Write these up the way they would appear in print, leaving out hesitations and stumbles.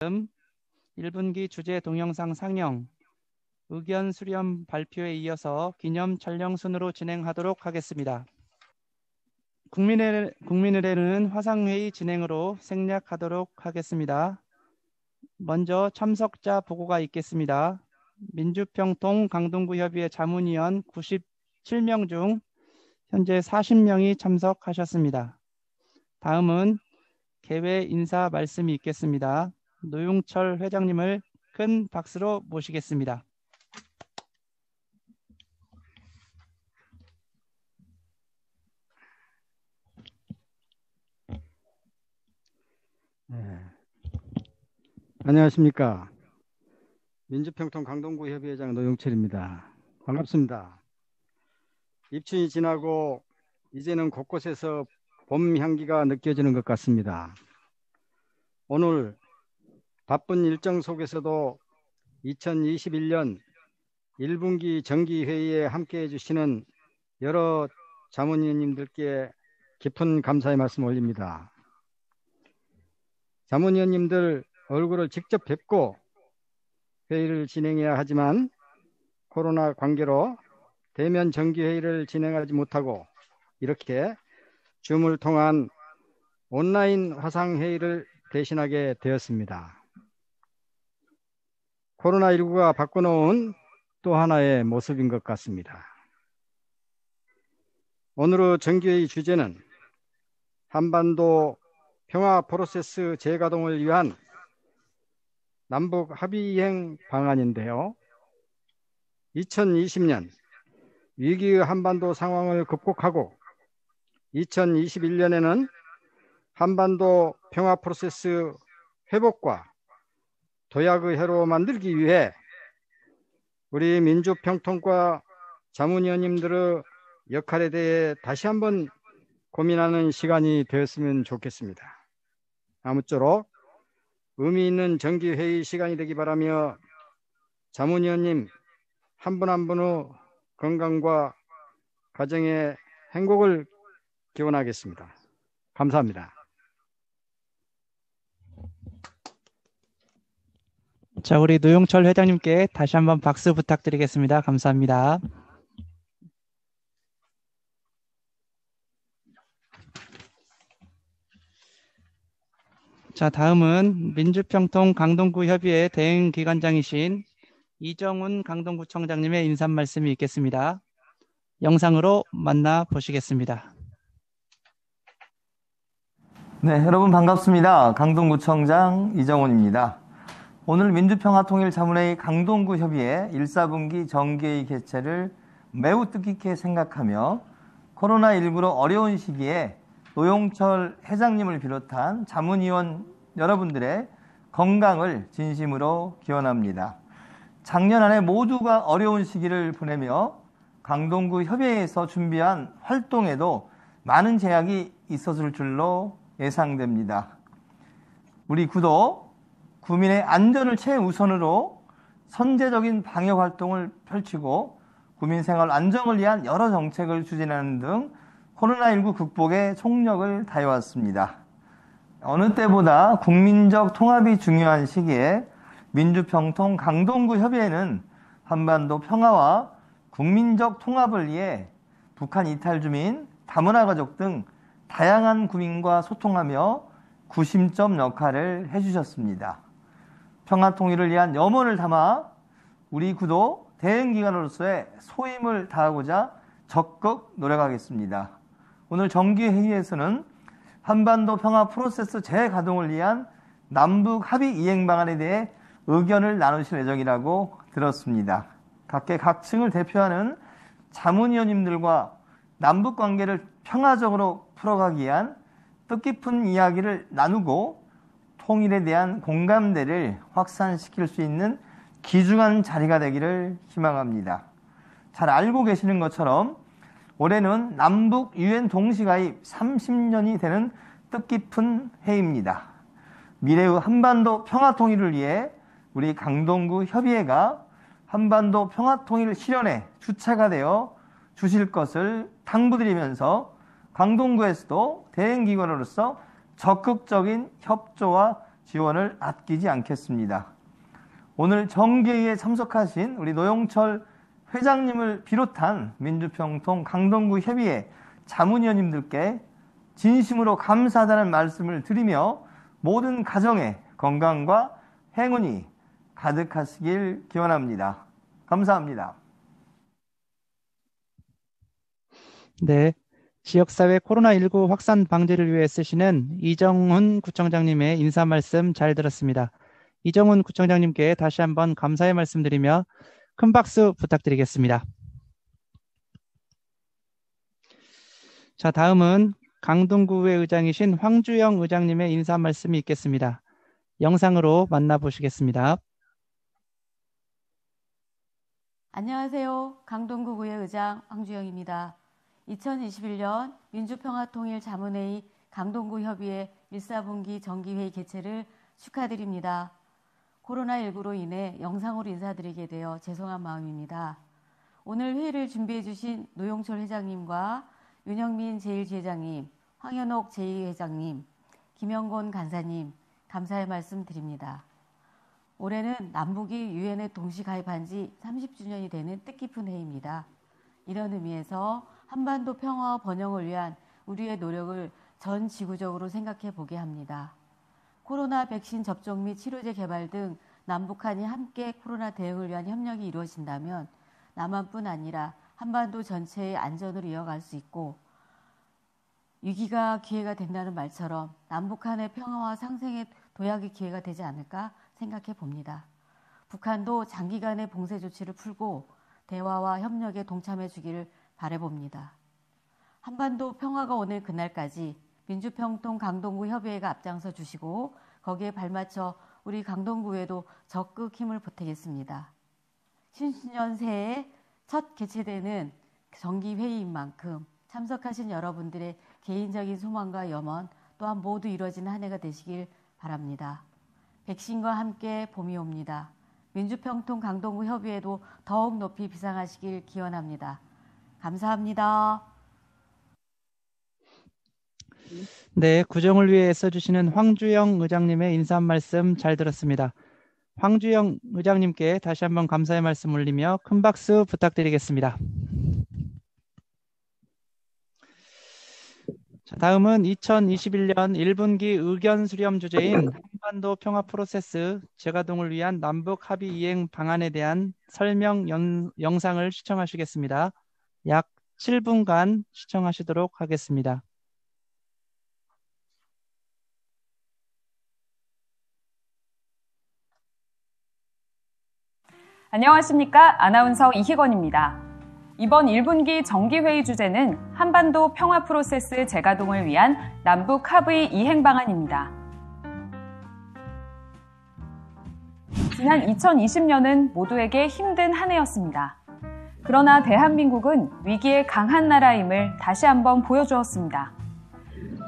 1분기 주제 동영상 상영, 의견 수렴 발표에 이어서 기념 촬영 순으로 진행하도록 하겠습니다. 국민의례는 화상회의 진행으로 생략하도록 하겠습니다. 먼저 참석자 보고가 있겠습니다. 민주평통 강동구협의회 자문위원 97명 중 현재 40명이 참석하셨습니다. 다음은 개회 인사 말씀이 있겠습니다. 노용철 회장님을 큰 박수로 모시겠습니다. 네. 안녕하십니까. 민주평통 강동구협의회장 노용철입니다. 반갑습니다. 입춘이 지나고 이제는 곳곳에서 봄 향기가 느껴지는 것 같습니다. 오늘 바쁜 일정 속에서도 2021년 1분기 정기회의에 함께해 주시는 여러 자문위원님들께 깊은 감사의 말씀 올립니다. 자문위원님들 얼굴을 직접 뵙고 회의를 진행해야 하지만 코로나 관계로 대면 정기회의를 진행하지 못하고 이렇게 줌을 통한 온라인 화상회의를 대신하게 되었습니다. 코로나19가 바꿔놓은 또 하나의 모습인 것 같습니다. 오늘의 정기회의 주제는 한반도 평화 프로세스 재가동을 위한 남북 합의이행 방안인데요. 2020년 위기의 한반도 상황을 극복하고 2021년에는 한반도 평화 프로세스 회복과 도약의 해로 만들기 위해 우리 민주평통과 자문위원님들의 역할에 대해 다시 한번 고민하는 시간이 되었으면 좋겠습니다. 아무쪼록 의미 있는 정기회의 시간이 되기 바라며 자문위원님 한 분 한 분의 건강과 가정의 행복을 기원하겠습니다. 감사합니다. 자, 우리 노용철 회장님께 다시 한번 박수 부탁드리겠습니다. 감사합니다. 자, 다음은 민주평통 강동구협의회 대행기관장이신 이정훈 강동구청장님의 인사 말씀이 있겠습니다. 영상으로 만나보시겠습니다. 네, 여러분 반갑습니다. 강동구청장 이정훈입니다. 오늘 민주평화통일자문회의 강동구협의회 1·4분기 정기회의 개최를 매우 뜻깊게 생각하며 코로나19로 어려운 시기에 노용철 회장님을 비롯한 자문위원 여러분들의 건강을 진심으로 기원합니다. 작년 한 해 모두가 어려운 시기를 보내며 강동구 협의회에서 준비한 활동에도 많은 제약이 있었을 줄로 예상됩니다. 우리 구도 국민의 안전을 최우선으로 선제적인 방역 활동을 펼치고 국민 생활 안정을 위한 여러 정책을 추진하는 등 코로나19 극복에 총력을 다해왔습니다. 어느 때보다 국민적 통합이 중요한 시기에 민주평통 강동구 협의회는 한반도 평화와 국민적 통합을 위해 북한 이탈 주민, 다문화 가족 등 다양한 국민과 소통하며 구심점 역할을 해주셨습니다. 평화 통일을 위한 염원을 담아 우리 구도 대응기관으로서의 소임을 다하고자 적극 노력하겠습니다. 오늘 정기회의에서는 한반도 평화 프로세스 재가동을 위한 남북 합의 이행 방안에 대해 의견을 나누실 예정이라고 들었습니다. 각계 각층을 대표하는 자문위원님들과 남북 관계를 평화적으로 풀어가기 위한 뜻깊은 이야기를 나누고 통일에 대한 공감대를 확산시킬 수 있는 귀중한 자리가 되기를 희망합니다. 잘 알고 계시는 것처럼 올해는 남북 유엔 동시가입 30년이 되는 뜻깊은 해입니다. 미래의 한반도 평화통일을 위해 우리 강동구 협의회가 한반도 평화통일 실현에 주체가 되어 주실 것을 당부드리면서 강동구에서도 대행기관으로서 적극적인 협조와 지원을 아끼지 않겠습니다. 오늘 정기회의에 참석하신 우리 노영철 회장님을 비롯한 민주평통 강동구 협의회 자문위원님들께 진심으로 감사하다는 말씀을 드리며 모든 가정의 건강과 행운이 가득하시길 기원합니다. 감사합니다. 네, 지역사회 코로나19 확산 방지를 위해 쓰시는 이정훈 구청장님의 인사 말씀 잘 들었습니다. 이정훈 구청장님께 다시 한번 감사의 말씀드리며 큰 박수 부탁드리겠습니다. 자, 다음은 강동구의 의장이신 황주영 의장님의 인사 말씀이 있겠습니다. 영상으로 만나보시겠습니다. 안녕하세요. 강동구구의 의장 황주영입니다. 2021년 민주평화통일자문회의 강동구협의회 1·4분기 정기회의 개최를 축하드립니다. 코로나19로 인해 영상으로 인사드리게 되어 죄송한 마음입니다. 오늘 회의를 준비해 주신 노영철 회장님과 윤영민 제1지회장님, 황현옥 제2회장님, 김영곤 간사님 감사의 말씀 드립니다. 올해는 남북이 유엔에 동시 가입한 지 30주년이 되는 뜻깊은 해입니다. 이런 의미에서 한반도 평화와 번영을 위한 우리의 노력을 전 지구적으로 생각해 보게 합니다. 코로나 백신 접종 및 치료제 개발 등 남북한이 함께 코로나 대응을 위한 협력이 이루어진다면 남한뿐 아니라 한반도 전체의 안전을 이어갈 수 있고 위기가 기회가 된다는 말처럼 남북한의 평화와 상생의 도약의 기회가 되지 않을까 생각해 봅니다. 북한도 장기간의 봉쇄 조치를 풀고 대화와 협력에 동참해 주기를 바라봅니다. 한반도 평화가 오늘 그날까지 민주평통 강동구 협의회가 앞장서 주시고 거기에 발맞춰 우리 강동구에도 적극 힘을 보태겠습니다. 신년 새해 첫 개최되는 정기회의인 만큼 참석하신 여러분들의 개인적인 소망과 염원 또한 모두 이루어지는 한 해가 되시길 바랍니다. 백신과 함께 봄이 옵니다. 민주평통 강동구 협의회도 더욱 높이 비상하시길 기원합니다. 감사합니다. 네, 구정을 위해 애써주시는 황주영 의장님의 인사 말씀 잘 들었습니다. 황주영 의장님께 다시 한번 감사의 말씀 올리며 큰 박수 부탁드리겠습니다. 자, 다음은 2021년 1분기 의견 수렴 주제인 한반도 평화 프로세스 재가동을 위한 남북 합의 이행 방안에 대한 설명 영상을 시청하시겠습니다. 약 7분간 시청하시도록 하겠습니다. 안녕하십니까. 아나운서 이희건입니다. 이번 1분기 정기회의 주제는 한반도 평화 프로세스 재가동을 위한 남북 합의 이행 방안입니다. 지난 2020년은 모두에게 힘든 한 해였습니다. 그러나 대한민국은 위기에 강한 나라임을 다시 한번 보여주었습니다.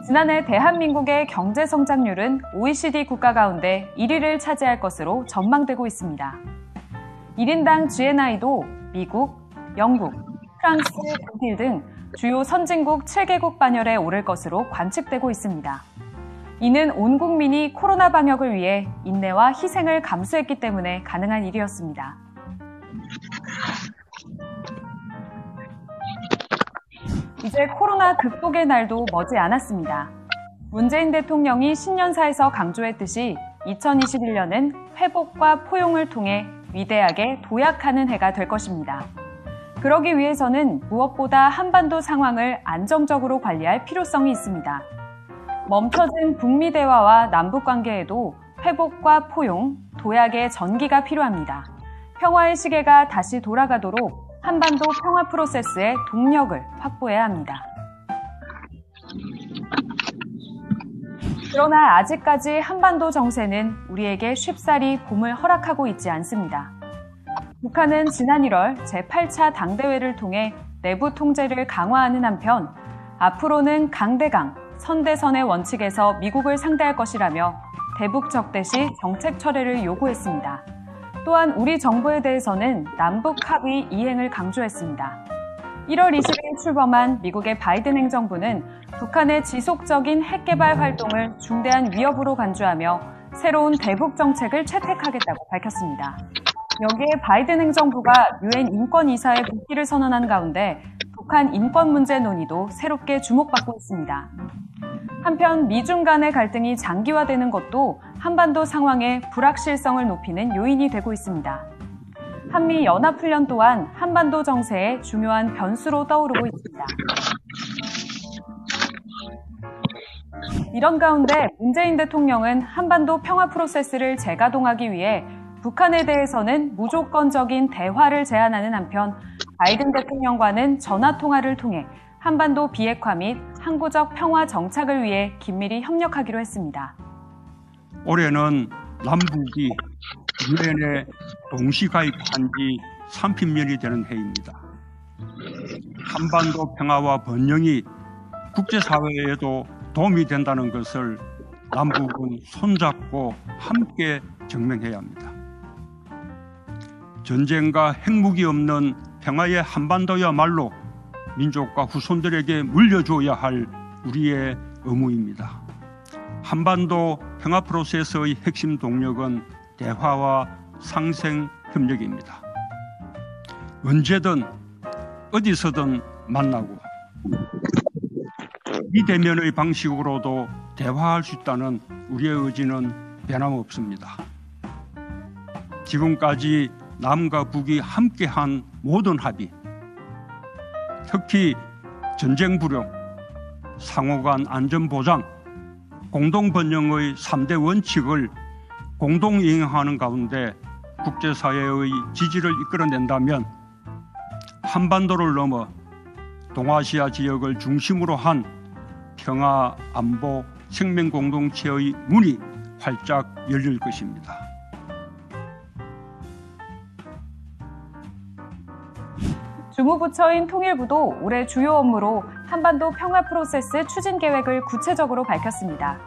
지난해 대한민국의 경제 성장률은 OECD 국가 가운데 1위를 차지할 것으로 전망되고 있습니다. 1인당 GNI도 미국, 영국, 프랑스, 독일 등 주요 선진국 7개국 반열에 오를 것으로 관측되고 있습니다. 이는 온 국민이 코로나 방역을 위해 인내와 희생을 감수했기 때문에 가능한 일이었습니다. 이제 코로나 극복의 날도 머지 않았습니다. 문재인 대통령이 신년사에서 강조했듯이 2021년은 회복과 포용을 통해 위대하게 도약하는 해가 될 것입니다. 그러기 위해서는 무엇보다 한반도 상황을 안정적으로 관리할 필요성이 있습니다. 멈춰진 북미 대화와 남북 관계에도 회복과 포용, 도약의 전기가 필요합니다. 평화의 시계가 다시 돌아가도록 한반도 평화 프로세스의 동력을 확보해야 합니다. 그러나 아직까지 한반도 정세는 우리에게 쉽사리 봄을 허락하고 있지 않습니다. 북한은 지난 1월 제8차 당대회를 통해 내부 통제를 강화하는 한편 앞으로는 강대강, 선대선의 원칙에서 미국을 상대할 것이라며 대북 적대 시 정책 철회를 요구했습니다. 또한 우리 정부에 대해서는 남북 합의 이행을 강조했습니다. 1월 20일 출범한 미국의 바이든 행정부는 북한의 지속적인 핵개발 활동을 중대한 위협으로 간주하며 새로운 대북 정책을 채택하겠다고 밝혔습니다. 여기에 바이든 행정부가 유엔 인권이사에 복귀를 선언한 가운데 북한 인권 문제 논의도 새롭게 주목받고 있습니다. 한편 미중 간의 갈등이 장기화되는 것도 한반도 상황의 불확실성을 높이는 요인이 되고 있습니다. 한미 연합훈련 또한 한반도 정세의 중요한 변수로 떠오르고 있습니다. 이런 가운데 문재인 대통령은 한반도 평화 프로세스를 재가동하기 위해 북한에 대해서는 무조건적인 대화를 제안하는 한편 바이든 대통령과는 전화통화를 통해 한반도 비핵화 및 항구적 평화 정착을 위해 긴밀히 협력하기로 했습니다. 올해는 남북이 유엔에 동시 가입한 지 30년이 되는 해입니다. 한반도 평화와 번영이 국제사회에도 도움이 된다는 것을 남북은 손잡고 함께 증명해야 합니다. 전쟁과 핵무기 없는 평화의 한반도야말로 민족과 후손들에게 물려줘야 할 우리의 의무입니다. 한반도 평화 프로세스의 핵심 동력은 대화와 상생 협력입니다. 언제든 어디서든 만나고 비대면의 방식으로도 대화할 수 있다는 우리의 의지는 변함없습니다. 지금까지 남과 북이 함께한 모든 합의, 특히 전쟁 불용, 상호간 안전보장, 공동번영의 3대 원칙을 공동 이행하는 가운데 국제사회의 지지를 이끌어낸다면 한반도를 넘어 동아시아 지역을 중심으로 한 평화, 안보, 생명 공동체의 문이 활짝 열릴 것입니다. 주무부처인 통일부도 올해 주요 업무로 한반도 평화 프로세스 추진 계획을 구체적으로 밝혔습니다.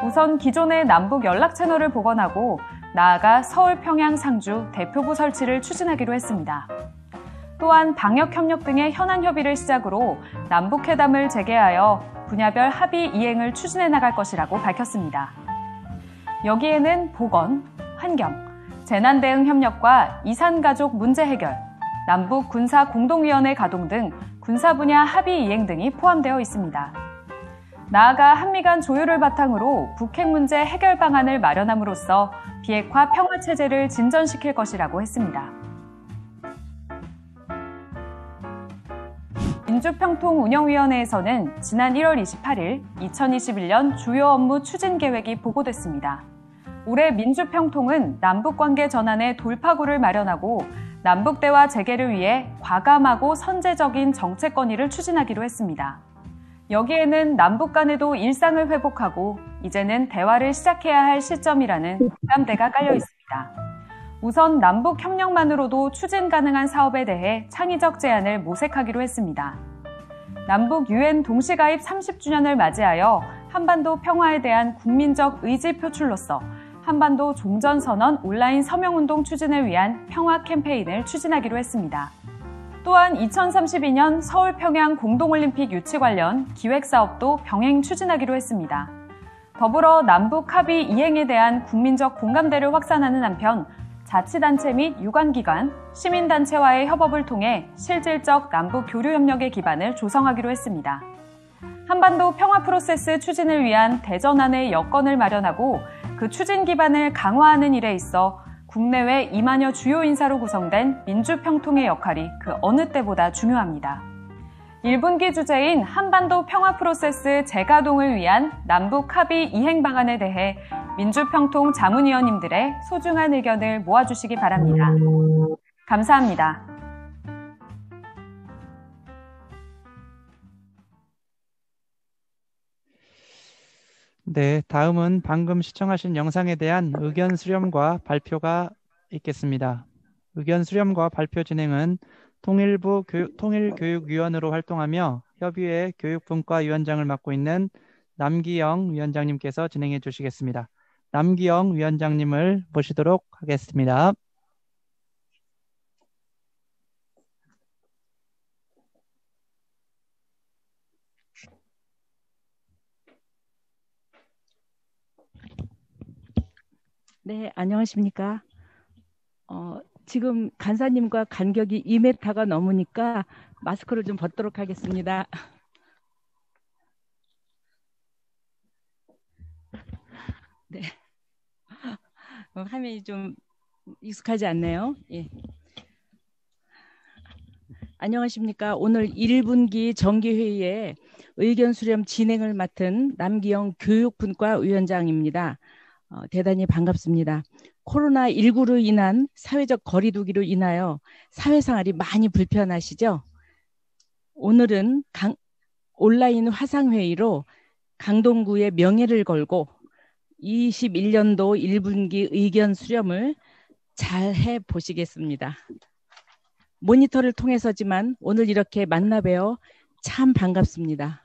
우선 기존의 남북 연락 채널을 복원하고 나아가 서울, 평양, 상주 대표부 설치를 추진하기로 했습니다. 또한 방역 협력 등의 현안 협의를 시작으로 남북회담을 재개하여 분야별 합의 이행을 추진해 나갈 것이라고 밝혔습니다. 여기에는 보건, 환경, 재난 대응 협력과 이산 가족 문제 해결, 남북 군사 공동위원회 가동 등 군사 분야 합의 이행 등이 포함되어 있습니다. 나아가 한미 간 조율을 바탕으로 북핵 문제 해결 방안을 마련함으로써 비핵화 평화 체제를 진전시킬 것이라고 했습니다. 민주평통운영위원회에서는 지난 1월 28일 2021년 주요 업무 추진 계획이 보고됐습니다. 올해 민주평통은 남북관계 전환의 돌파구를 마련하고 남북대화 재개를 위해 과감하고 선제적인 정책 건의를 추진하기로 했습니다. 여기에는 남북 간에도 일상을 회복하고 이제는 대화를 시작해야 할 시점이라는 공감대가 깔려 있습니다. 우선 남북 협력만으로도 추진 가능한 사업에 대해 창의적 제안을 모색하기로 했습니다. 남북 유엔 동시가입 30주년을 맞이하여 한반도 평화에 대한 국민적 의지 표출로서 한반도 종전선언 온라인 서명운동 추진을 위한 평화 캠페인을 추진하기로 했습니다. 또한 2032년 서울 평양 공동올림픽 유치 관련 기획사업도 병행 추진하기로 했습니다. 더불어 남북 합의 이행에 대한 국민적 공감대를 확산하는 한편 자치단체 및 유관기관, 시민단체와의 협업을 통해 실질적 남북 교류 협력의 기반을 조성하기로 했습니다. 한반도 평화 프로세스 추진을 위한 대전환의 여건을 마련하고 그 추진 기반을 강화하는 일에 있어 국내외 2만여 주요 인사로 구성된 민주평통의 역할이 그 어느 때보다 중요합니다. 1분기 주제인 한반도 평화 프로세스 재가동을 위한 남북 합의 이행 방안에 대해 민주평통 자문위원님들의 소중한 의견을 모아주시기 바랍니다. 감사합니다. 네, 다음은 방금 시청하신 영상에 대한 의견 수렴과 발표가 있겠습니다. 의견 수렴과 발표 진행은 통일부 통일교육위원으로 활동하며 협의회 교육분과위원장을 맡고 있는 남기영 위원장님께서 진행해 주시겠습니다. 남기영 위원장님을 모시도록 하겠습니다. 네, 안녕하십니까. 지금 간사님과 간격이 2m가 넘으니까 마스크를 좀 벗도록 하겠습니다. 네. 화면이 좀 익숙하지 않네요. 예. 안녕하십니까. 오늘 1분기 정기회의에 의견 수렴 진행을 맡은 남기영 교육분과 위원장입니다. 대단히 반갑습니다. 코로나19로 인한 사회적 거리두기로 인하여 사회생활이 많이 불편하시죠? 오늘은 온라인 화상회의로 강동구의 명예를 걸고 21년도 1분기 의견 수렴을 잘 해보시겠습니다. 모니터를 통해서지만 오늘 이렇게 만나 뵈어 참 반갑습니다.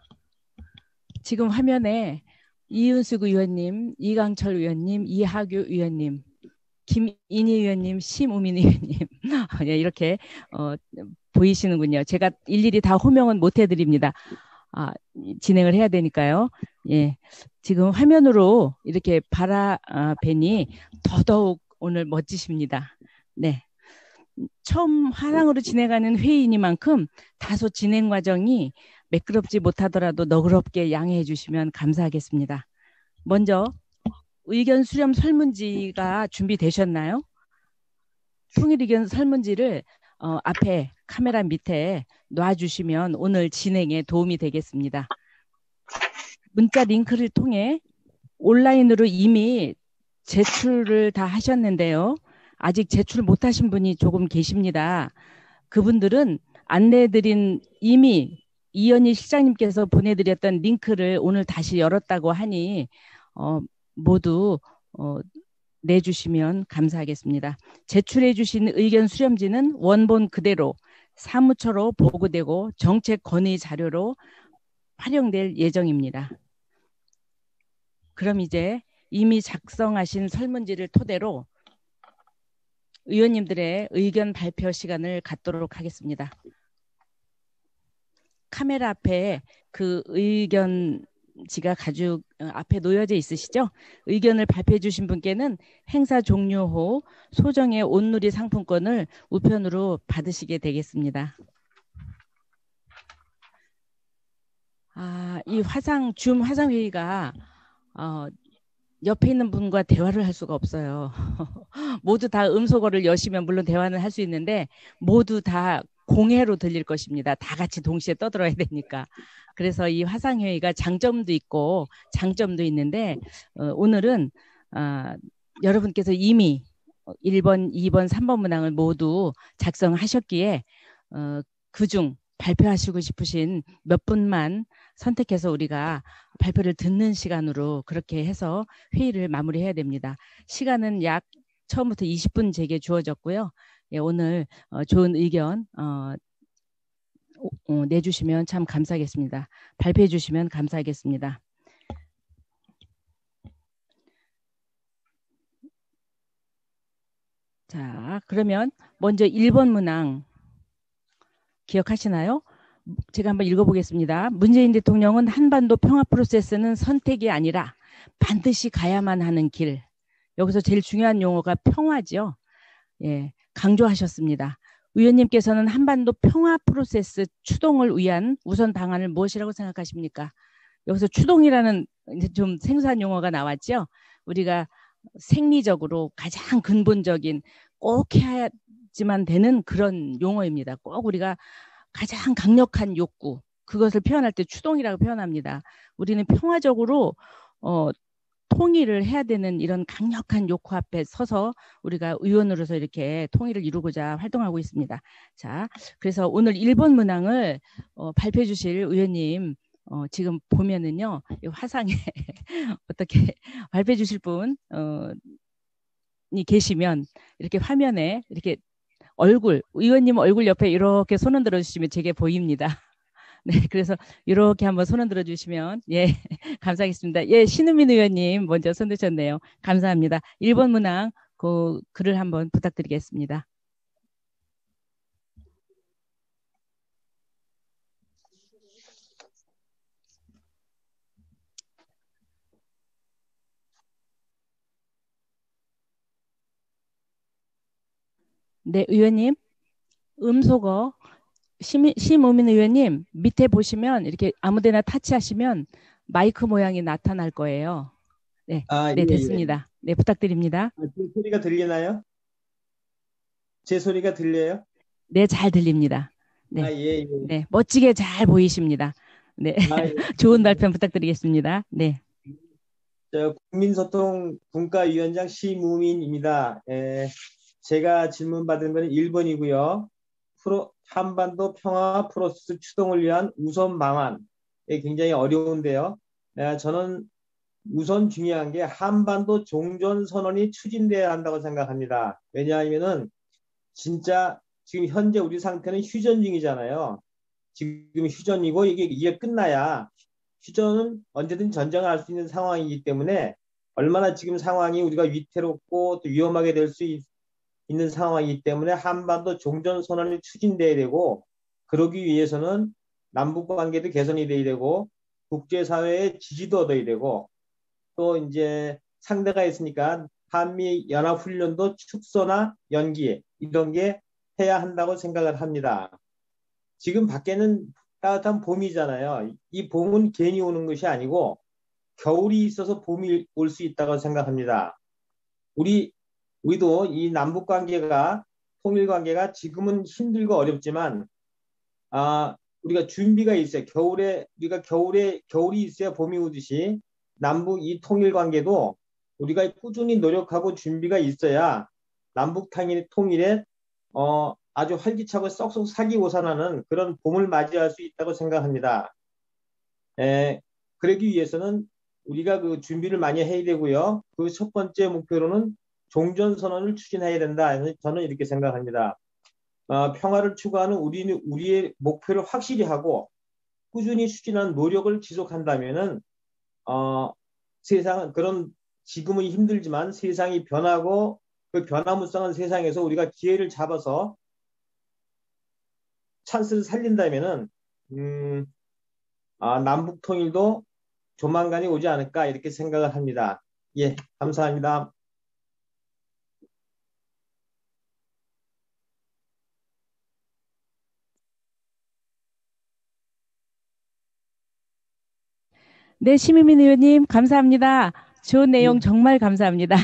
지금 화면에 이윤숙 의원님, 이강철 의원님, 이하규 의원님, 김인희 의원님, 심우민 의원님 이렇게 보이시는군요. 제가 일일이 다 호명은 못 해드립니다. 진행을 해야 되니까요. 예, 지금 화면으로 이렇게 바라뵈니 더더욱 오늘 멋지십니다. 네. 처음 화상으로 진행하는 회의이니만큼 다소 진행 과정이 매끄럽지 못하더라도 너그럽게 양해해 주시면 감사하겠습니다. 먼저 의견 수렴 설문지가 준비되셨나요? 통일 의견 설문지를 앞에 카메라 밑에 놔주시면 오늘 진행에 도움이 되겠습니다. 문자 링크를 통해 온라인으로 이미 제출을 다 하셨는데요. 아직 제출 못하신 분이 조금 계십니다. 그분들은 안내해드린 이미 이현희 실장님께서 보내드렸던 링크를 오늘 다시 열었다고 하니 모두 내주시면 감사하겠습니다. 제출해 주신 의견 수렴지는 원본 그대로 사무처로 보고되고 정책 건의 자료로 활용될 예정입니다. 그럼 이제 이미 작성하신 설문지를 토대로 의원님들의 의견 발표 시간을 갖도록 하겠습니다. 카메라 앞에 그 의견지가 가죽 앞에 놓여져 있으시죠? 의견을 발표해 주신 분께는 행사 종료 후 소정의 온누리 상품권을 우편으로 받으시게 되겠습니다. 이 줌 화상회의가 옆에 있는 분과 대화를 할 수가 없어요. 모두 다 음소거를 여시면 물론 대화는 할 수 있는데 모두 다 공해로 들릴 것입니다. 다 같이 동시에 떠들어야 되니까. 그래서 이 화상회의가 장점도 있고 장점도 있는데 오늘은 여러분께서 이미 1번, 2번, 3번 문항을 모두 작성하셨기에 그중 발표하시고 싶으신 몇 분만 선택해서 우리가 발표를 듣는 시간으로 그렇게 해서 회의를 마무리해야 됩니다. 시간은 약 처음부터 20분 제게 주어졌고요. 예, 오늘 좋은 의견 내주시면 참 감사하겠습니다. 발표해 주시면 감사하겠습니다. 자, 그러면 먼저 1번 문항 기억하시나요? 제가 한번 읽어보겠습니다. 문재인 대통령은 한반도 평화 프로세스는 선택이 아니라 반드시 가야만 하는 길. 여기서 제일 중요한 용어가 평화죠. 예, 강조하셨습니다. 의원님께서는 한반도 평화 프로세스 추동을 위한 우선 방안을 무엇이라고 생각하십니까? 여기서 추동이라는 좀 생소한 용어가 나왔죠. 우리가 생리적으로 가장 근본적인 꼭 해야지만 되는 그런 용어입니다. 꼭 우리가 가장 강력한 욕구, 그것을 표현할 때 추동이라고 표현합니다. 우리는 평화적으로 통일을 해야 되는 이런 강력한 욕구 앞에 서서 우리가 의원으로서 이렇게 통일을 이루고자 활동하고 있습니다. 자, 그래서 오늘 1번 문항을 발표해 주실 의원님 지금 보면은요, 이 화상에 어떻게 발표해 주실 분이 계시면 이렇게 화면에 이렇게 의원님 얼굴 옆에 이렇게 손 흔들어 주시면 제게 보입니다. 네, 그래서 이렇게 한번 손 흔들어 주시면 예, 감사하겠습니다. 예, 신우민 의원님 먼저 손 드셨네요. 감사합니다. 1번 문항 그 글을 한번 부탁드리겠습니다. 네, 의원님, 음소거 심우민 의원님 밑에 보시면 이렇게 아무데나 타치하시면 마이크 모양이 나타날 거예요. 네, 아, 네, 예, 예. 됐습니다. 네, 부탁드립니다. 제 소리가 들리나요? 제 소리가 들려요? 네, 잘 들립니다. 아, 네, 예, 예. 네, 멋지게 잘 보이십니다. 네, 아, 예. 좋은 발표 부탁드리겠습니다. 네. 국민소통 분과위원장 시무민입니다. 제가 질문받은 것은 1번이고요. 한반도 평화 프로세스 추동을 위한 우선 방안이 굉장히 어려운데요. 저는 우선 중요한 게 한반도 종전선언이 추진돼야 한다고 생각합니다. 왜냐하면은 진짜 지금 현재 우리 상태는 휴전 중이잖아요. 지금 휴전이고 이게 끝나야 휴전은 언제든 전쟁을 할 수 있는 상황이기 때문에 얼마나 지금 상황이 우리가 위태롭고 또 위험하게 될 수 있는 상황이기 때문에 한반도 종전선언이 추진돼야 되고 그러기 위해서는 남북 관계도 개선이 돼야 되고 국제사회의 지지도 얻어야 되고 또 이제 상대가 있으니까 한미 연합훈련도 축소나 연기 이런 게 해야 한다고 생각을 합니다. 지금 밖에는 따뜻한 봄이잖아요. 이 봄은 괜히 오는 것이 아니고 겨울이 있어서 봄이 올 수 있다고 생각합니다. 우리도 이 남북 관계가 통일 관계가 지금은 힘들고 어렵지만 우리가 준비가 있어요. 우리가 겨울이 있어야 봄이 오듯이 남북 이 통일 관계도 우리가 꾸준히 노력하고 준비가 있어야 남북 통일에 아주 활기차고 썩썩 사기 오산하는 그런 봄을 맞이할 수 있다고 생각합니다. 그러기 위해서는 우리가 그 준비를 많이 해야 되고요. 그 첫 번째 목표로는 종전선언을 추진해야 된다. 저는 이렇게 생각합니다. 평화를 추구하는 우리의 목표를 확실히 하고 꾸준히 추진한 노력을 지속한다면은 세상은 지금은 힘들지만 세상이 변하고 그 변화무쌍한 세상에서 우리가 기회를 잡아서 찬스를 살린다면은 남북 통일도 조만간이 오지 않을까 이렇게 생각을 합니다. 예, 감사합니다. 네, 심희민 의원님, 감사합니다. 좋은 내용 정말 감사합니다.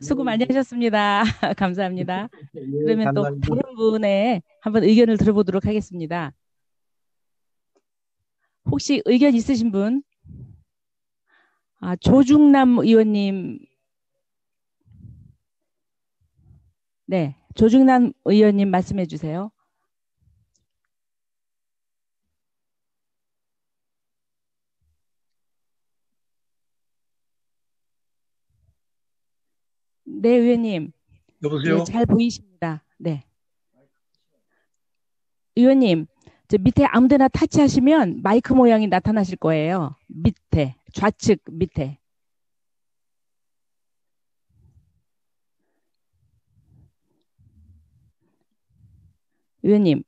수고 많이 하셨습니다. 감사합니다. 그러면 또 감사합니다. 다른 분의 한번 의견을 들어보도록 하겠습니다. 혹시 의견 있으신 분? 조중남 의원님. 네, 조중남 의원님 말씀해 주세요. 네, 의원님. 여보세요? 네, 잘 보이십니다. 네. 의원님, 저 밑에 아무데나 타치하시면 마이크 모양이 나타나실 거예요. 밑에, 좌측 밑에. 의원님.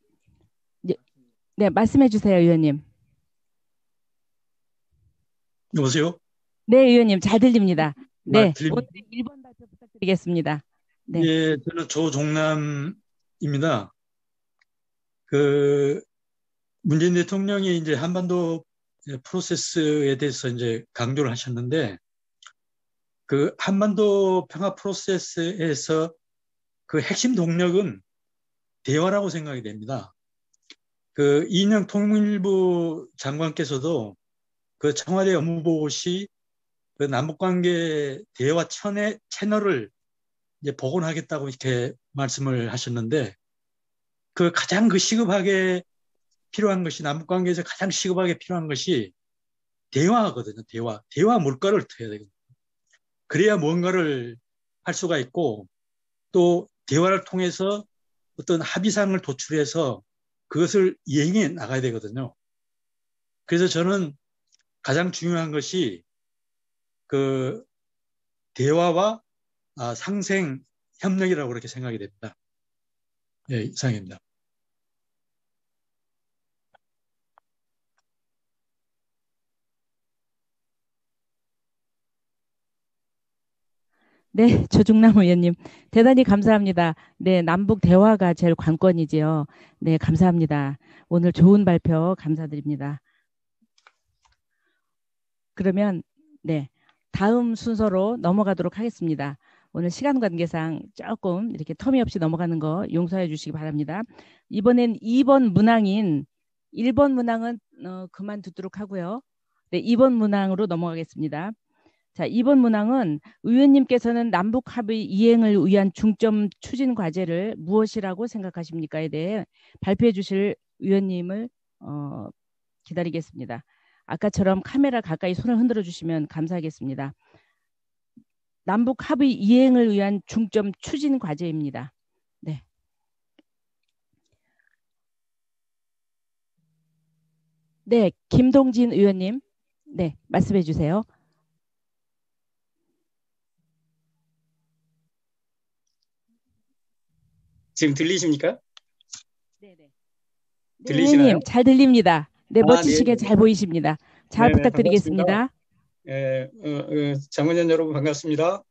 네, 말씀해 주세요, 의원님. 여보세요? 네, 의원님, 잘 들립니다. 네, 들립니다. 오늘 1번 발표 부탁드리겠습니다. 네. 예, 저는 조종남입니다. 문재인 대통령이 이제 한반도 프로세스에 대해서 이제 강조를 하셨는데, 그 한반도 평화 프로세스에서 그 핵심 동력은 대화라고 생각이 됩니다. 이인영 통일부 장관께서도 그 청와대 업무보고 시 그 남북관계 대화 채널을 이제 복원하겠다고 이렇게 말씀을 하셨는데, 가장 시급하게 필요한 것이, 남북관계에서 가장 시급하게 필요한 것이 대화거든요. 대화 물가를 터야 되거든요. 그래야 뭔가를 할 수가 있고, 또 대화를 통해서 어떤 합의상을 도출해서 그것을 이행해 나가야 되거든요. 그래서 저는 가장 중요한 것이 대화와 상생 협력이라고 그렇게 생각이 됩니다. 예, 이상입니다. 네, 조중남 의원님 대단히 감사합니다. 네, 남북 대화가 제일 관건이지요. 네, 감사합니다. 오늘 좋은 발표 감사드립니다. 그러면 네, 다음 순서로 넘어가도록 하겠습니다. 오늘 시간 관계상 조금 이렇게 터미 없이 넘어가는 거 용서해 주시기 바랍니다. 이번엔 2번 문항인 1번 문항은 그만두도록 하고요. 네, 2번 문항으로 넘어가겠습니다. 자, 2번 문항은 의원님께서는 남북 합의 이행을 위한 중점 추진 과제를 무엇이라고 생각하십니까에 대해 발표해 주실 의원님을 기다리겠습니다. 아까처럼 카메라 가까이 손을 흔들어 주시면 감사하겠습니다. 남북 합의 이행을 위한 중점 추진 과제입니다. 네. 네, 김동진 의원님. 네, 말씀해 주세요. 지금 들리십니까? 네네. 들리시나요? 의원님, 잘 들립니다. 네, 멋지시게 네. 잘 보이십니다. 잘 네네, 부탁드리겠습니다. 자문위원 여러분 반갑습니다.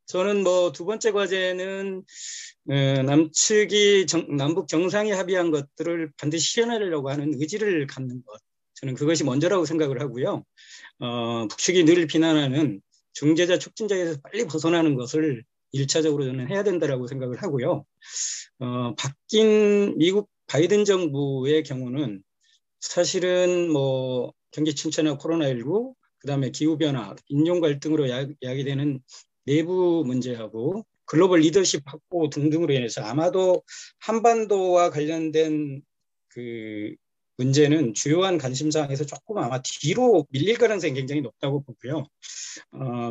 저는 두 번째 과제는 남측이 남북 정상이 합의한 것들을 반드시 실현하려고 하는 의지를 갖는 것. 저는 그것이 먼저라고 생각을 하고요. 북측이 늘 비난하는 중재자, 촉진자에서 빨리 벗어나는 것을 1차적으로 저는 해야 된다라고 생각을 하고요. 바뀐 미국 바이든 정부의 경우는 사실은 경기 침체나 코로나19, 그다음에 기후변화, 인종 갈등으로 야기되는 내부 문제하고 글로벌 리더십 확보 등등으로 인해서 아마도 한반도와 관련된 그 문제는 주요한 관심사항에서 조금 아마 뒤로 밀릴 가능성이 굉장히 높다고 보고요.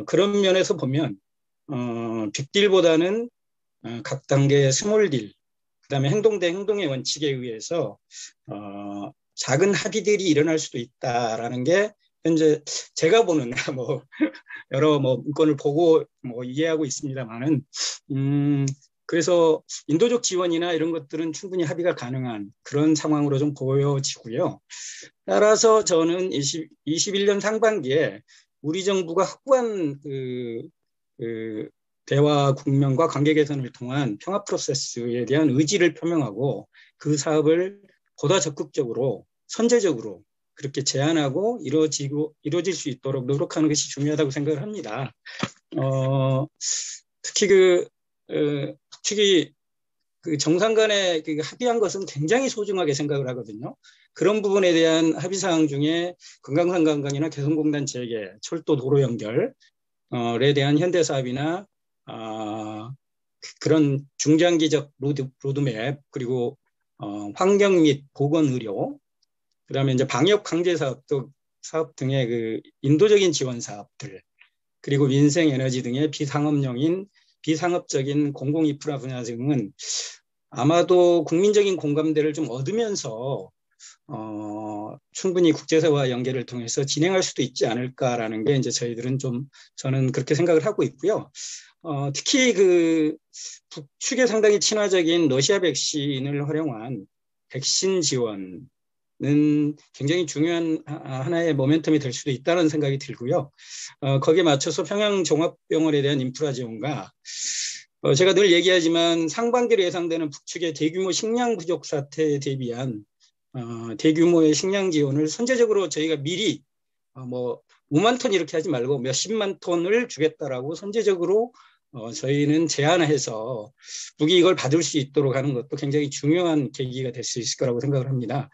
그런 면에서 보면 빅딜보다는 각 단계의 스몰딜, 그다음에 행동 대 행동의 원칙에 의해서 작은 합의들이 일어날 수도 있다라는 게 현재 제가 보는 여러 문건을 보고 이해하고 있습니다만은 그래서 인도적 지원이나 이런 것들은 충분히 합의가 가능한 그런 상황으로 좀 보여지고요. 따라서 저는 21년 상반기에 우리 정부가 확고한 대화 국면과 관계 개선을 통한 평화 프로세스에 대한 의지를 표명하고 그 사업을 보다 적극적으로 선제적으로 그렇게 제안하고 이루어질 수 있도록 노력하는 것이 중요하다고 생각을 합니다. 특히 북측이 정상 간에 합의한 것은 굉장히 소중하게 생각을 하거든요. 그런 부분에 대한 합의사항 중에 금강산 관광이나 개성공단 재개, 철도 도로 연결에 대한 현대사업이나 그런 중장기적 로드맵, 그리고 환경 및 보건의료, 그다음에 이제 방역 강제 사업 등의 그 인도적인 지원 사업들, 그리고 민생 에너지 등의 비상업적인 공공 인프라 분야 등은 아마도 국민적인 공감대를 좀 얻으면서 충분히 국제사회와 연계를 통해서 진행할 수도 있지 않을까라는 게 이제 저는 그렇게 생각을 하고 있고요. 특히 그 북측에 상당히 친화적인 러시아 백신을 활용한 백신 지원은 굉장히 중요한 하나의 모멘텀이 될 수도 있다는 생각이 들고요. 거기에 맞춰서 평양종합병원에 대한 인프라 지원과 제가 늘 얘기하지만 상반기로 예상되는 북측의 대규모 식량 부족 사태에 대비한 대규모의 식량 지원을 선제적으로 저희가 미리 5만 톤 이렇게 하지 말고 몇십만 톤을 주겠다라고 선제적으로 저희는 제안해서 북이 이걸 받을 수 있도록 하는 것도 굉장히 중요한 계기가 될 수 있을 거라고 생각을 합니다.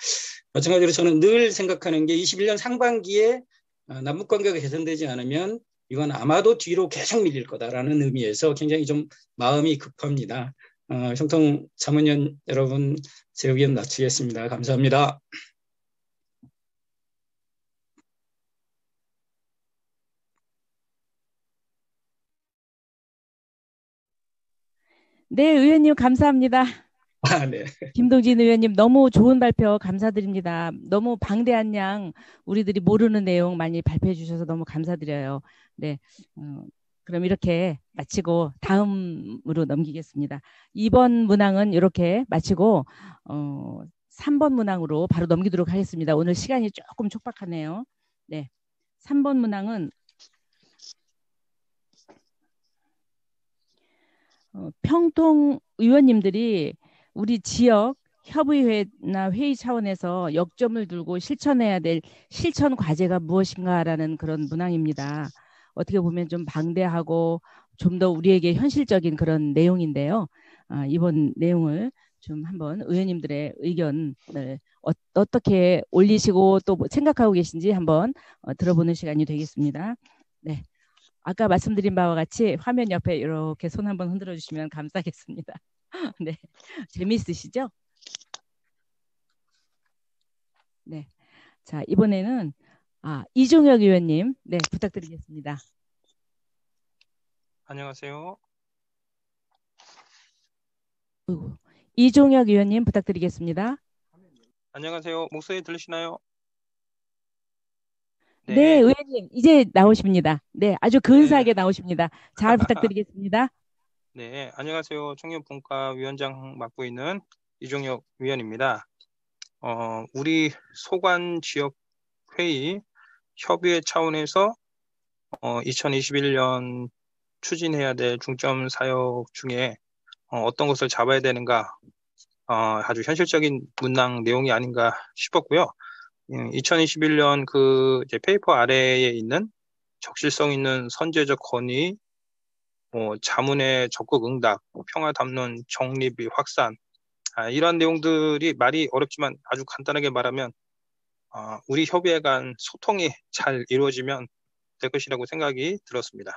마찬가지로 저는 늘 생각하는 게 21년 상반기에 남북관계가 개선되지 않으면 이건 아마도 뒤로 계속 밀릴 거다라는 의미에서 굉장히 좀 마음이 급합니다. 형통 자문위원 여러분, 제 의견 마치겠습니다. 감사합니다. 네, 의원님 감사합니다. 네. 김동진 의원님 너무 좋은 발표 감사드립니다. 너무 방대한 양 우리들이 모르는 내용 많이 발표해 주셔서 너무 감사드려요. 네, 그럼 이렇게 마치고 다음으로 넘기겠습니다. 2번 문항은 이렇게 마치고 3번 문항으로 바로 넘기도록 하겠습니다. 오늘 시간이 조금 촉박하네요. 네, 3번 문항은 평통 의원님들이 우리 지역 협의회나 회의 차원에서 역점을 두고 실천해야 될 실천 과제가 무엇인가라는 그런 문항입니다. 어떻게 보면 좀 방대하고 좀 더 우리에게 현실적인 그런 내용인데요. 이번 내용을 좀 한번 의원님들의 의견을 어떻게 올리시고 또 생각하고 계신지 한번 들어보는 시간이 되겠습니다. 네. 아까 말씀드린 바와 같이 화면 옆에 이렇게 손 한번 흔들어 주시면 감사하겠습니다. 네. 재미있으시죠? 네. 자, 이번에는 이종혁 의원님, 네, 부탁드리겠습니다. 안녕하세요. 이종혁 의원님 부탁드리겠습니다. 안녕하세요. 목소리 들리시나요? 네, 의원님 이제 나오십니다. 네, 아주 근사하게 나오십니다. 잘 부탁드리겠습니다. 네, 안녕하세요. 청년분과위원장 맡고 있는 이종혁 위원입니다. 우리 소관 지역 회의 협의회 차원에서 2021년 추진해야 될 중점 사역 중에 어떤 것을 잡아야 되는가, 아주 현실적인 문항 내용이 아닌가 싶었고요. 2021년 그 이제 페이퍼 아래에 있는 적실성 있는 선제적 건의, 자문의 적극 응답, 평화 담론 정립이 확산, 이러한 내용들이 말이 어렵지만 아주 간단하게 말하면 우리 협의회 간 소통이 잘 이루어지면 될 것이라고 생각이 들었습니다.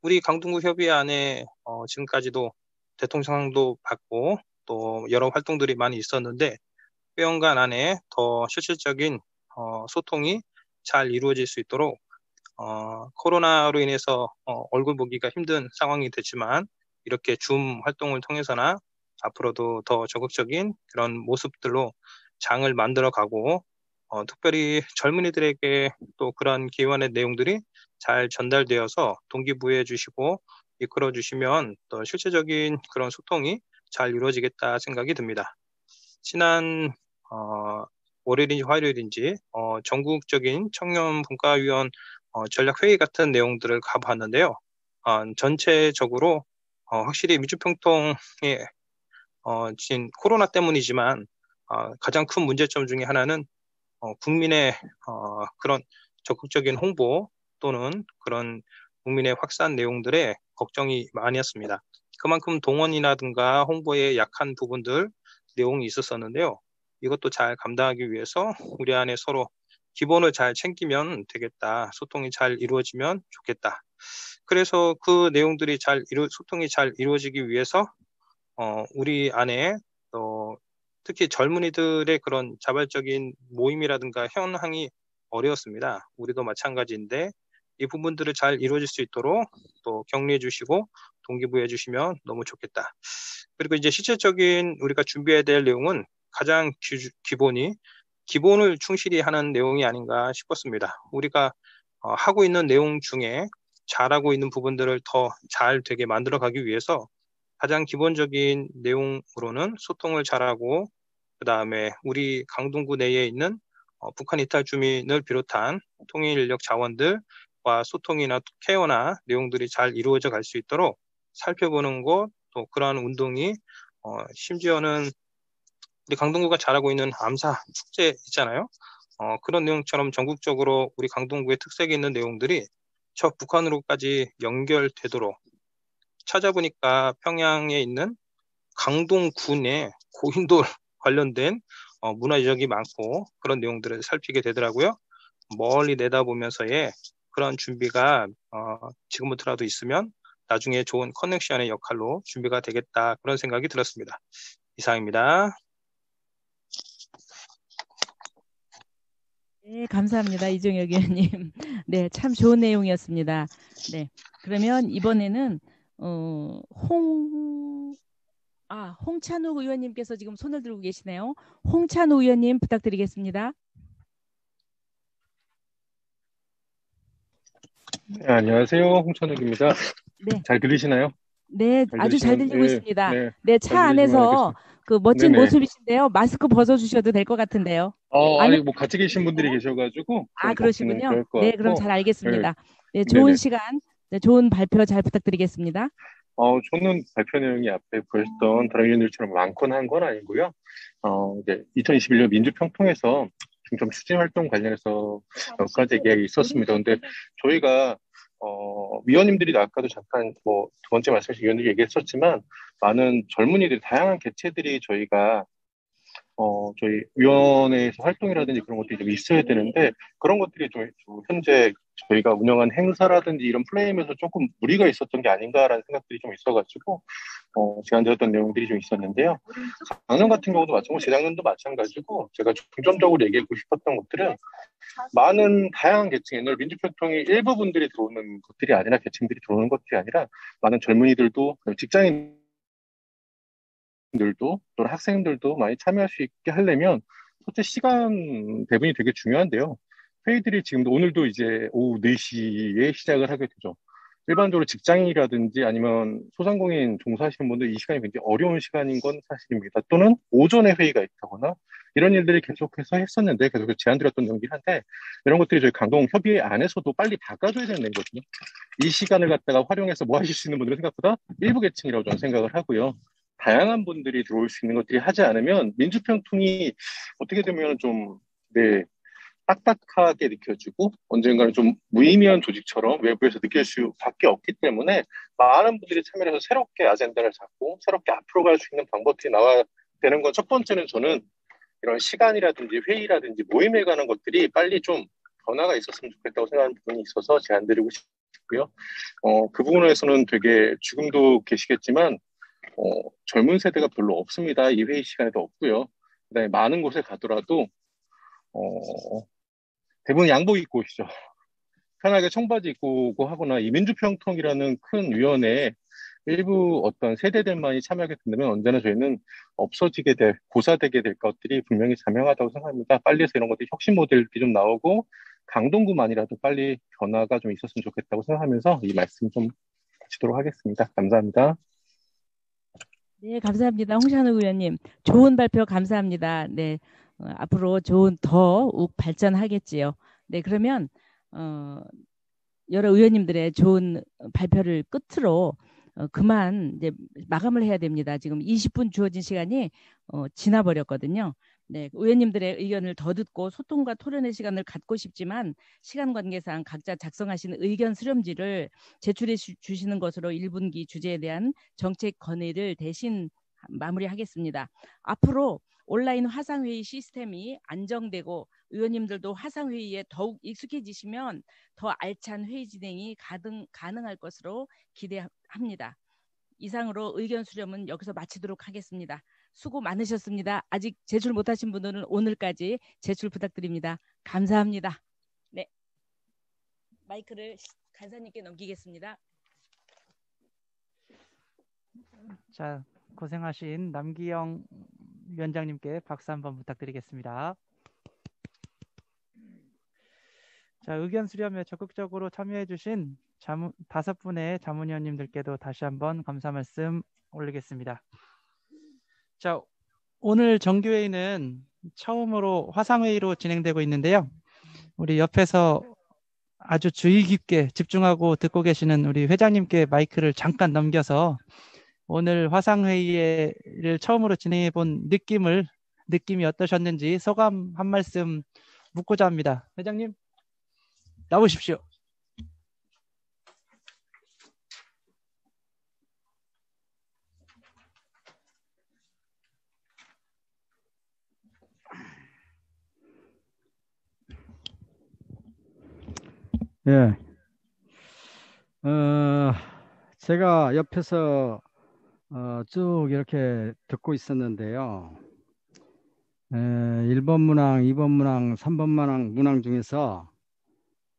우리 강동구 협의회 안에 지금까지도 대통령상도 받고 또 여러 활동들이 많이 있었는데 회원간 안에 더 실질적인 소통이 잘 이루어질 수 있도록 코로나로 인해서 얼굴 보기가 힘든 상황이 됐지만 이렇게 줌 활동을 통해서나 앞으로도 더 적극적인 그런 모습들로 장을 만들어가고 특별히 젊은이들에게 또 그런 기관의 내용들이 잘 전달되어서 동기부여해 주시고 이끌어 주시면 또 실질적인 그런 소통이 잘 이루어지겠다 생각이 듭니다. 지난 월요일인지 화요일인지 전국적인 청년분과위원 전략회의 같은 내용들을 가봤는데요. 전체적으로 확실히 민주평통의 지금 코로나 때문이지만 가장 큰 문제점 중에 하나는 국민의 그런 적극적인 홍보 또는 그런 국민의 확산 내용들에 걱정이 많이었습니다. 그만큼 동원이라든가 홍보에 약한 부분들 내용이 있었었는데요. 이것도 잘 감당하기 위해서 우리 안에 서로 기본을 잘 챙기면 되겠다. 소통이 잘 이루어지면 좋겠다. 그래서 그 내용들이 소통이 잘 이루어지기 위해서 우리 안에 특히 젊은이들의 그런 자발적인 모임이라든가 현황이 어려웠습니다. 우리도 마찬가지인데 이 부분들을 잘 이루어질 수 있도록 또 격려해 주시고 동기부여해 주시면 너무 좋겠다. 그리고 이제 실질적인 우리가 준비해야 될 내용은 가장 기본을 충실히 하는 내용이 아닌가 싶었습니다. 우리가 하고 있는 내용 중에 잘하고 있는 부분들을 더 잘 되게 만들어 가기 위해서 가장 기본적인 내용으로는 소통을 잘하고 그 다음에 우리 강동구 내에 있는 북한 이탈 주민을 비롯한 통일 인력 자원들과 소통이나 케어나 내용들이 잘 이루어져 갈 수 있도록 살펴보는 것, 또 그러한 운동이 심지어는 우리 강동구가 잘하고 있는 암사 축제 있잖아요. 그런 내용처럼 전국적으로 우리 강동구의 특색이 있는 내용들이 저 북한으로까지 연결되도록 찾아보니까 평양에 있는 강동군의 고인돌 관련된 문화 유적이 많고 그런 내용들을 살피게 되더라고요. 멀리 내다보면서의 그런 준비가 지금부터라도 있으면 나중에 좋은 커넥션의 역할로 준비가 되겠다 그런 생각이 들었습니다. 이상입니다. 네, 감사합니다. 이종혁 의원님. 네, 참 좋은 내용이었습니다. 네, 그러면 이번에는 홍찬우 의원님께서 지금 손을 들고 계시네요. 홍찬우 의원님 부탁드리겠습니다. 네, 안녕하세요. 홍찬욱입니다. 네. 잘 들리시나요? 네, 아주 잘 들리고 있습니다. 네, 차 잘 안에서 그 멋진 네네. 모습이신데요. 마스크 벗어주셔도 될 것 같은데요. 아니, 뭐 같이 계신 분들이 계셔가지고. 그러시군요. 그럴 것 네, 같고. 그럼 잘 알겠습니다. 네. 네, 좋은 네네. 시간, 네, 좋은 발표 잘 부탁드리겠습니다. 저는 발표 내용이 앞에 보였던 다른 의원들처럼 많거나 한 건 아니고요. 이제 2021년 민주평통에서 중점 추진 활동 관련해서 몇 가지 얘기가 있었습니다. 근데 저희가, 위원님들이 아까도 잠깐 두 번째 말씀하신 위원들이 얘기했었지만, 많은 젊은이들, 다양한 개체들이 저희 위원회에서 활동이라든지 그런 것들이 좀 있어야 되는데, 그런 것들이 좀 현재 저희가 운영한 행사라든지 이런 플레이에서 조금 무리가 있었던 게 아닌가라는 생각들이 좀 있어가지고, 제안드렸던 내용들이 좀 있었는데요. 작년 같은 경우도 마찬가지고, 재작년도 마찬가지고, 제가 중점적으로 얘기하고 싶었던 것들은 많은 다양한 계층, 옛날 민주평통이 일부분들이 들어오는 것들이 아니라 계층들이 들어오는 것들이 아니라 많은 젊은이들도 직장인 들도 또는 학생들도 많이 참여할 수 있게 하려면 첫째 시간 배분이 되게 중요한데요. 회의들이 지금도 오늘도 이제 오후 4시에 시작을 하게 되죠. 일반적으로 직장인이라든지 아니면 소상공인 종사하시는 분들 이 시간이 굉장히 어려운 시간인 건 사실입니다. 또는 오전에 회의가 있다거나 이런 일들이 계속해서 했었는데 계속 제안드렸던 내용이긴 한데 이런 것들이 저희 강동협의회 안에서도 빨리 바꿔줘야 되는 거거든요. 이 시간을 갖다가 활용해서 뭐 하실 수 있는 분들은 생각보다 일부 계층이라고 저는 생각을 하고요. 다양한 분들이 들어올 수 있는 것들이 하지 않으면 민주평통이 어떻게 되면 좀, 네, 딱딱하게 느껴지고 언젠가는 좀 무의미한 조직처럼 외부에서 느낄 수밖에 없기 때문에 많은 분들이 참여를 해서 새롭게 아젠다를 잡고 새롭게 앞으로 갈 수 있는 방법들이 나와야 되는 건 첫 번째는 저는 이런 시간이라든지 회의라든지 모임에 관한 것들이 빨리 좀 변화가 있었으면 좋겠다고 생각하는 부분이 있어서 제안드리고 싶고요. 그 부분에서는 되게 지금도 계시겠지만 젊은 세대가 별로 없습니다. 이 회의 시간에도 없고요. 그다음에 많은 곳에 가더라도 어, 대부분 양복 입고 오시죠. 편하게 청바지 입고 오고 하거나 이 민주평통이라는 큰 위원회에 일부 어떤 세대들만이 참여하게 된다면 언제나 저희는 없어지게 될, 고사되게 될 것들이 분명히 자명하다고 생각합니다. 빨리 해서 이런 것들이 혁신 모델들이 좀 나오고 강동구만이라도 빨리 변화가 좀 있었으면 좋겠다고 생각하면서 이 말씀 좀 마치도록 하겠습니다. 감사합니다. 네, 감사합니다. 홍찬욱 의원님. 좋은 발표 감사합니다. 네, 앞으로 더욱 발전하겠지요. 네, 그러면 여러 의원님들의 좋은 발표를 끝으로 그만 이제 마감을 해야 됩니다. 지금 20분 주어진 시간이 지나버렸거든요. 네, 의원님들의 의견을 더 듣고 소통과 토론의 시간을 갖고 싶지만 시간 관계상 각자 작성하신 의견 수렴지를 제출해 주시는 것으로 1분기 주제에 대한 정책 건의를 대신 마무리하겠습니다. 앞으로 온라인 화상회의 시스템이 안정되고 의원님들도 화상회의에 더욱 익숙해지시면 더 알찬 회의 진행이 가능할 것으로 기대합니다. 이상으로 의견 수렴은 여기서 마치도록 하겠습니다. 수고 많으셨습니다. 아직 제출 못하신 분들은 오늘까지 제출 부탁드립니다. 감사합니다. 네, 마이크를 간사님께 넘기겠습니다. 자, 고생하신 남기영 위원장님께 박수 한번 부탁드리겠습니다. 자, 의견 수렴에 적극적으로 참여해주신 5분의 자문위원님들께도 다시 한번 감사 말씀 올리겠습니다. 자, 오늘 정규회의는 처음으로 화상회의로 진행되고 있는데요. 우리 옆에서 아주 주의 깊게 집중하고 듣고 계시는 우리 회장님께 마이크를 잠깐 넘겨서 오늘 화상회의를 처음으로 진행해 본 느낌이 어떠셨는지 소감 한 말씀 묻고자 합니다. 회장님, 나오십시오. 예. 제가 옆에서 쭉 이렇게 듣고 있었는데요. 1번 문항, 2번 문항, 3번 문항 중에서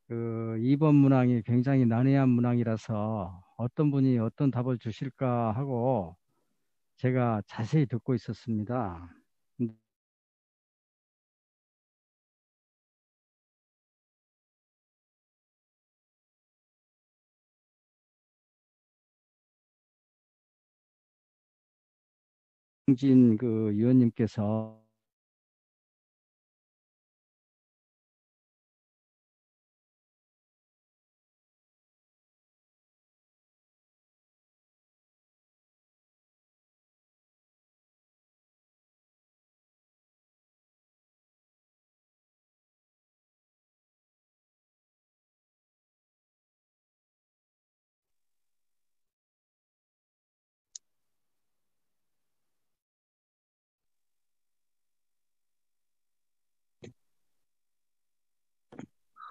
그 2번 문항이 굉장히 난해한 문항이라서 어떤 분이 어떤 답을 주실까 하고 제가 자세히 듣고 있었습니다. 진 그 위원님께서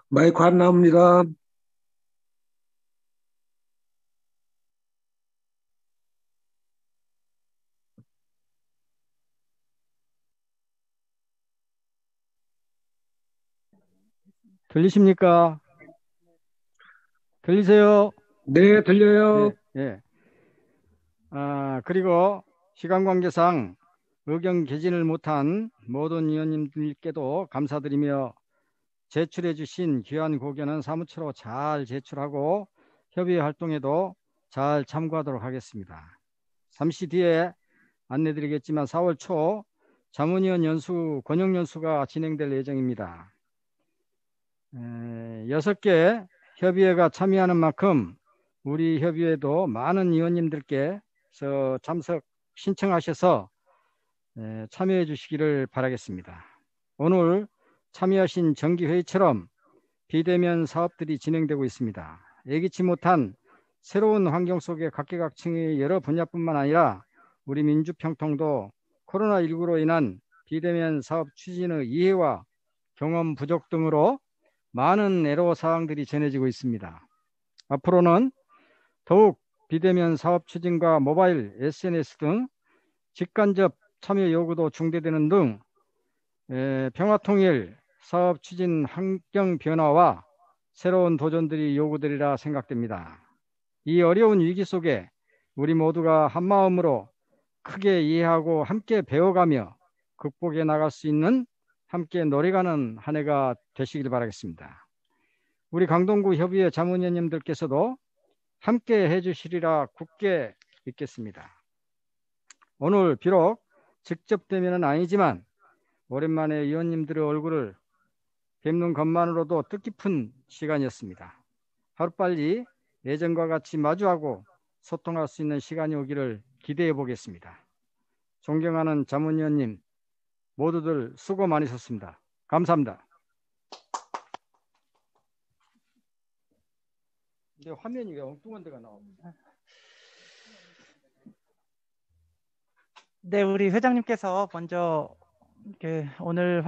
마이크 안 나옵니다. 들리십니까? 들리세요? 네, 들려요. 예. 그리고 시간 관계상 의견 개진을 못한 모든 위원님들께도 감사드리며 제출해 주신 귀한 고견은 사무처로 잘 제출하고 협의 활동에도 잘 참고하도록 하겠습니다. 잠시 뒤에 안내드리겠지만 4월 초 자문위원 연수, 권역 연수가 진행될 예정입니다. 6개 협의회가 참여하는 만큼 우리 협의회도 많은 위원님들께서 참석 신청하셔서 참여해 주시기를 바라겠습니다. 오늘 참여하신 정기회의처럼 비대면 사업들이 진행되고 있습니다. 예기치 못한 새로운 환경 속에 각계각층의 여러 분야뿐만 아니라 우리 민주평통도 코로나19로 인한 비대면 사업 추진의 이해와 경험 부족 등으로 많은 애로사항들이 전해지고 있습니다. 앞으로는 더욱 비대면 사업 추진과 모바일, SNS 등 직간접 참여 요구도 중대되는 등 평화통일 사업 추진 환경 변화와 새로운 도전들이 요구되리라 생각됩니다. 이 어려운 위기 속에 우리 모두가 한마음으로 크게 이해하고 함께 배워가며 극복해 나갈 수 있는 함께 노래가는 한 해가 되시길 바라겠습니다. 우리 강동구 협의회 자문위원님들께서도 함께 해주시리라 굳게 믿겠습니다. 오늘 비록 직접 대면은 아니지만 오랜만에 위원님들의 얼굴을 뵙는 것만으로도 뜻깊은 시간이었습니다. 하루빨리 예전과 같이 마주하고 소통할 수 있는 시간이 오기를 기대해 보겠습니다. 존경하는 자문위원님 모두들 수고 많으셨습니다. 감사합니다. 근데 화면이 왜 엉뚱한 데가 나옵니다. 네, 우리 회장님께서 먼저 이렇게 오늘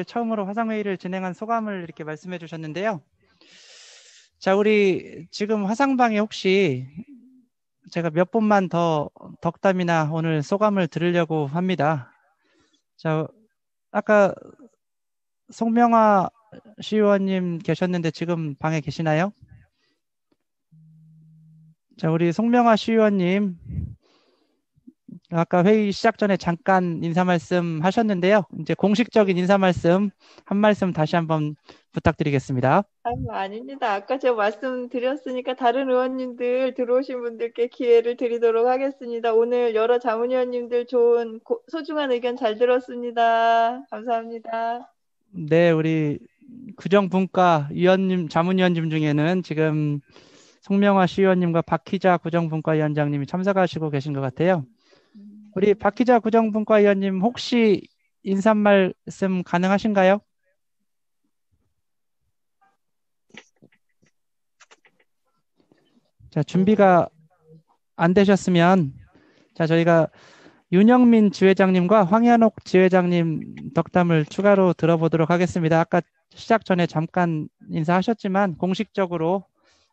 처음으로 화상회의를 진행한 소감을 이렇게 말씀해 주셨는데요. 자, 우리 지금 화상방에 혹시 제가 몇 분만 더 덕담이나 오늘 소감을 들으려고 합니다. 자, 아까 송명화 시의원님 계셨는데 지금 방에 계시나요? 자, 우리 송명화 시의원님 아까 회의 시작 전에 잠깐 인사 말씀 하셨는데요. 이제 공식적인 인사 말씀 한 말씀 다시 한번 부탁드리겠습니다. 아닙니다. 아까 제가 말씀드렸으니까 다른 의원님들 들어오신 분들께 기회를 드리도록 하겠습니다. 오늘 여러 자문위원님들 좋은 소중한 의견 잘 들었습니다. 감사합니다. 네, 우리 구정분과 위원님, 자문위원님 중에는 지금 송명화 시의원님과 박희자 구정분과위원장님이 참석하시고 계신 것 같아요. 우리 박희자 구정분과위원님 혹시 인사 말씀 가능하신가요? 자, 준비가 안 되셨으면 자, 저희가 윤영민 지회장님과 황현옥 지회장님 덕담을 추가로 들어보도록 하겠습니다. 아까 시작 전에 잠깐 인사하셨지만 공식적으로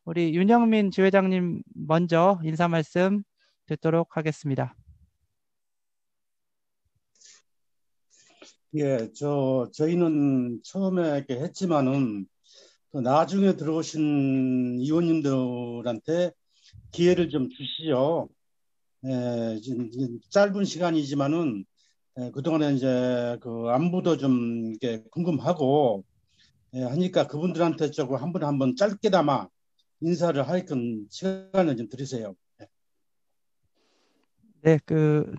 우리 윤영민 지회장님 먼저 인사 말씀 듣도록 하겠습니다. 예, 저희는 처음에 이렇게 했지만은 또 나중에 들어오신 의원님들한테 기회를 좀 주시죠. 지금 짧은 시간이지만은 그동안에 이제 그 안부도 좀 이렇게 궁금하고 하니까 그분들한테 조금 한 분에 한 번 짧게나마 인사를 하여튼 시간을 좀 드리세요. 네,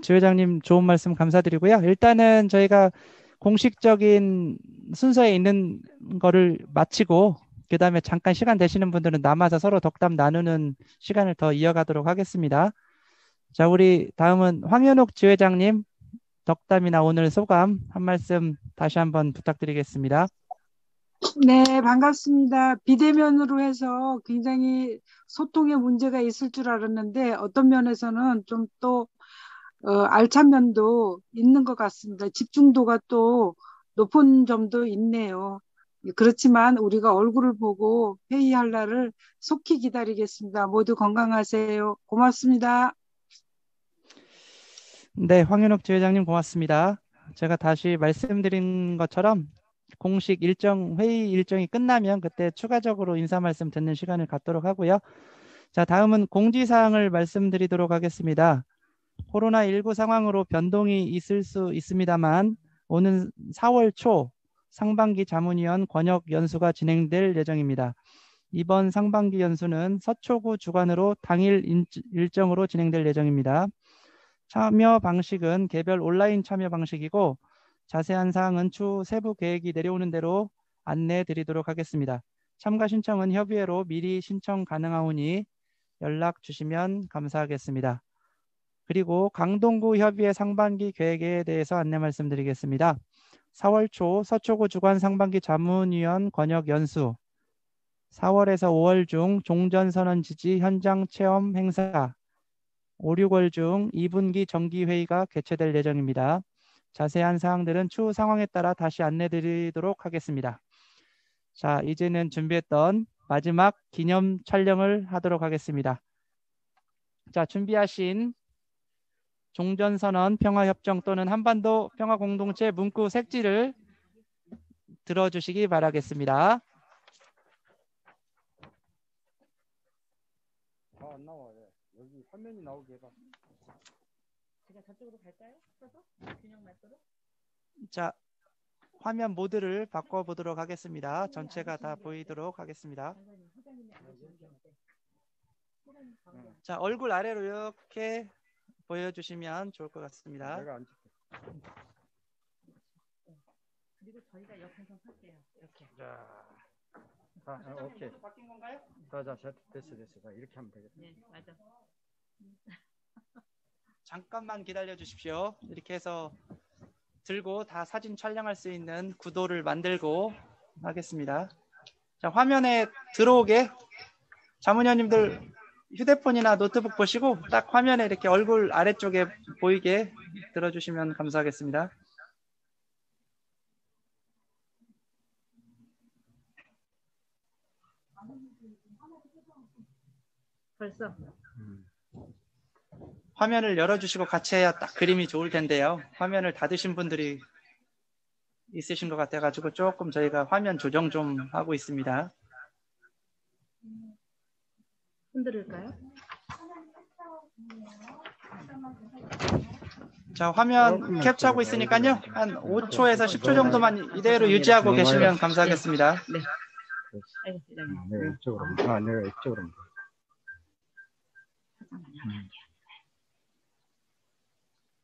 지회장님 좋은 말씀 감사드리고요. 일단은 저희가 공식적인 순서에 있는 거를 마치고 그 다음에 잠깐 시간 되시는 분들은 남아서 서로 덕담 나누는 시간을 더 이어가도록 하겠습니다. 자, 우리 다음은 황현옥 지회장님 덕담이나 오늘 소감 한 말씀 다시 한번 부탁드리겠습니다. 네, 반갑습니다. 비대면으로 해서 굉장히 소통에 문제가 있을 줄 알았는데 어떤 면에서는 좀 또 알찬 면도 있는 것 같습니다. 집중도가 또 높은 점도 있네요. 그렇지만 우리가 얼굴을 보고 회의할 날을 속히 기다리겠습니다. 모두 건강하세요. 고맙습니다. 네, 황윤옥 지회장님 고맙습니다. 제가 다시 말씀드린 것처럼 공식 회의 일정이 끝나면 그때 추가적으로 인사 말씀 듣는 시간을 갖도록 하고요. 자, 다음은 공지사항을 말씀드리도록 하겠습니다. 코로나19 상황으로 변동이 있을 수 있습니다만 오는 4월 초 상반기 자문위원 권역 연수가 진행될 예정입니다. 이번 상반기 연수는 서초구 주관으로 당일 일정으로 진행될 예정입니다. 참여 방식은 개별 온라인 참여 방식이고 자세한 사항은 추후 세부 계획이 내려오는 대로 안내 드리도록 하겠습니다. 참가 신청은 협의회로 미리 신청 가능하오니 연락 주시면 감사하겠습니다. 그리고 강동구 협의회 상반기 계획에 대해서 안내 말씀드리겠습니다. 4월 초 서초구 주관 상반기 자문위원 권역 연수, 4월에서 5월 중 종전선언 지지 현장 체험 행사, 5, 6월 중 2분기 정기회의가 개최될 예정입니다. 자세한 사항들은 추후 상황에 따라 다시 안내 드리도록 하겠습니다. 자, 이제는 준비했던 마지막 기념 촬영을 하도록 하겠습니다. 자, 준비하신 종전선언 평화협정 또는 한반도 평화공동체 문구 색지를 들어주시기 바라겠습니다. 안 나와요. 여기 화면이 나오게 해봐. 제가 저쪽으로 갈까요? 균형 맞도록? 자, 화면 모드를 바꿔보도록 하겠습니다. 전체가 다 보이도록 하겠습니다. 자, 얼굴 아래로 이렇게 보여주시면 좋을 것 같습니다. 내가 안 찍게. 그리고 저희가 옆에서 할게요. 이렇게. 자, 오케이. 바뀐 건가요? 자, 됐어. 자, 이렇게 하면 되겠다. 네, 맞아. 잠깐만 기다려 주십시오. 이렇게 해서 들고 다 사진 촬영할 수 있는 구도를 만들고 하겠습니다. 자, 화면에 들어오게 자문위원님들 휴대폰이나 노트북 보시고 딱 화면에 이렇게 얼굴 아래쪽에 보이게 들어주시면 감사하겠습니다. 벌써? 화면을 열어주시고 같이 해야 딱 그림이 좋을 텐데요. 화면을 닫으신 분들이 있으신 것 같아가지고 조금 저희가 화면 조정 좀 하고 있습니다. 흔들을까요? 자, 화면 캡처하고 있으니까요. 한 5초에서 10초 정도만 이대로 유지하고 계시면 감사하겠습니다. 네. 내가 이쪽으로. 내가 이쪽으로.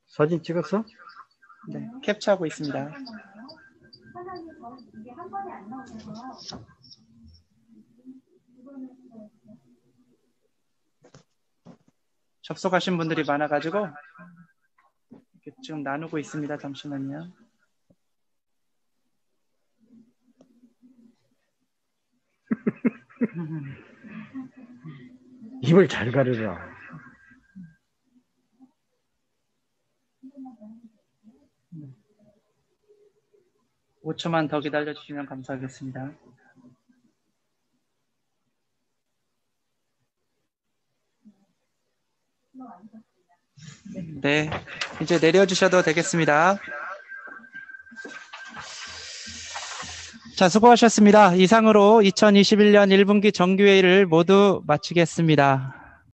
사진 찍었어? 네, 캡처하고 있습니다. 접속하신 분들이 많아가지고 이렇게 지금 나누고 있습니다. 잠시만요. 입을 잘 가려라. 네. 5초만 더 기다려주시면 감사하겠습니다. 네, 이제 내려주셔도 되겠습니다. 자, 수고하셨습니다. 이상으로 2021년 1분기 정기회의를 모두 마치겠습니다.